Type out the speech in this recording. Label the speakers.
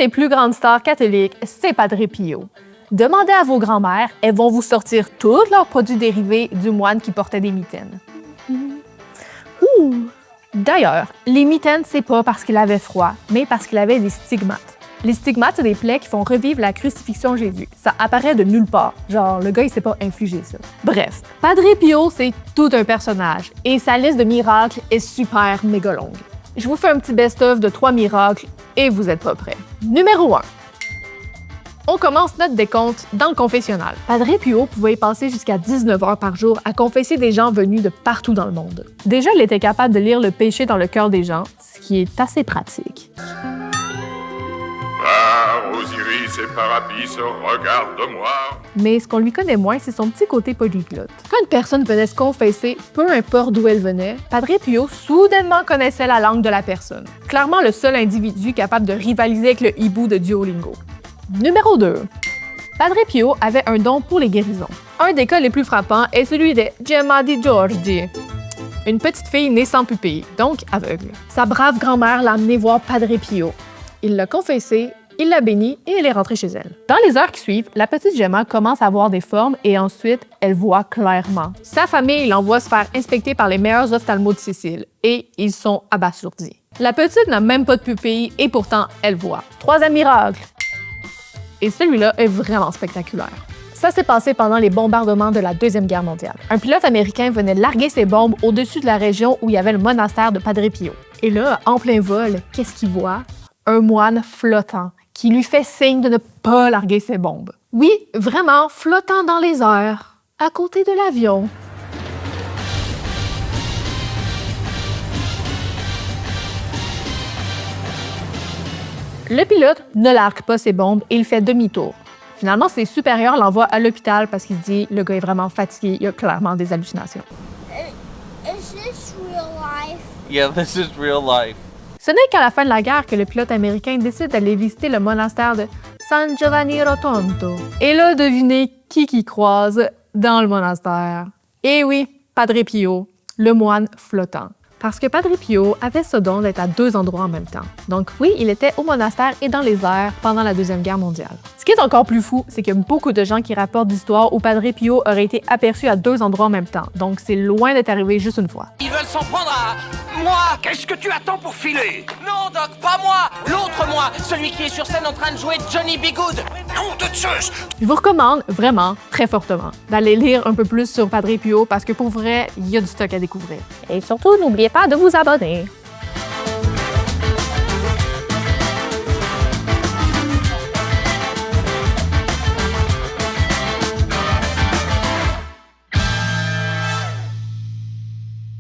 Speaker 1: des plus grandes stars catholiques, c'est Padre Pio. Demandez à vos grands-mères, elles vont vous sortir tous leurs produits dérivés du moine qui portait des mitaines. D'ailleurs, les mitaines, c'est pas parce qu'il avait froid, mais parce qu'il avait des stigmates. Les stigmates, c'est des plaies qui font revivre la crucifixion de Jésus. Ça apparaît de nulle part. Genre, le gars, il s'est pas infligé ça. Bref, Padre Pio, c'est tout un personnage, et sa liste de miracles est super méga longue. Je vous fais un petit best-of de 3 miracles, et vous êtes pas prêts. Numéro 1. On commence notre décompte dans le confessionnal. Padre Pio pouvait y passer jusqu'à 19 heures par jour à confesser des gens venus de partout dans le monde. Déjà, il était capable de lire le péché dans le cœur des gens, ce qui est assez pratique.
Speaker 2: Par Osiris et par Apis, regarde-moi.
Speaker 1: Mais ce qu'on lui connaît moins, c'est son petit côté polyglotte. Quand une personne venait se confesser, peu importe d'où elle venait, Padre Pio soudainement connaissait la langue de la personne. Clairement le seul individu capable de rivaliser avec le hibou de Duolingo. Numéro 2. Padre Pio avait un don pour les guérisons. Un des cas les plus frappants est celui de Gemma di Giorgi, une petite fille née sans pupille, donc aveugle. Sa brave grand-mère l'a amenée voir Padre Pio. Il l'a confessé, il l'a bénie et elle est rentrée chez elle. Dans les heures qui suivent, la petite Gemma commence à voir des formes et ensuite, elle voit clairement. Sa famille l'envoie se faire inspecter par les meilleurs ophtalmos de Sicile et ils sont abasourdis. La petite n'a même pas de pupille et pourtant, elle voit. 3e miracle! Et celui-là est vraiment spectaculaire. Ça s'est passé pendant les bombardements de la Deuxième Guerre mondiale. Un pilote américain venait larguer ses bombes au-dessus de la région où il y avait le monastère de Padre Pio. Et là, en plein vol, qu'est-ce qu'il voit? Un moine flottant qui lui fait signe de ne pas larguer ses bombes. Oui, vraiment, flottant dans les airs, à côté de l'avion. Le pilote ne largue pas ses bombes et il fait demi-tour. Finalement, ses supérieurs l'envoient à l'hôpital parce qu'il se dit le gars est vraiment fatigué, il a clairement des hallucinations.
Speaker 3: Is this real life?
Speaker 4: Yeah, this is real life.
Speaker 1: Ce n'est qu'à la fin de la guerre que le pilote américain décide d'aller visiter le monastère de San Giovanni Rotondo. Et là, devinez qui croise dans le monastère. Eh oui, Padre Pio, le moine flottant. Parce que Padre Pio avait ce don d'être à 2 endroits en même temps. Donc oui, il était au monastère et dans les airs pendant la Deuxième Guerre mondiale. Ce qui est encore plus fou, c'est qu'il y a beaucoup de gens qui rapportent d'histoires où Padre Pio aurait été aperçu à 2 endroits en même temps. Donc c'est loin d'être arrivé juste une fois.
Speaker 5: Ils veulent s'en prendre à moi. Qu'est-ce que tu attends pour filer? Non, Doc, pas moi. L'autre moi, celui qui est sur scène en train de jouer Johnny B. Good. Nom de Zeus!
Speaker 1: Je vous recommande vraiment, très fortement, d'aller lire un peu plus sur Padre Pio parce que pour vrai, il y a du stock à découvrir. Et surtout, n'oubliez pas de vous abonner.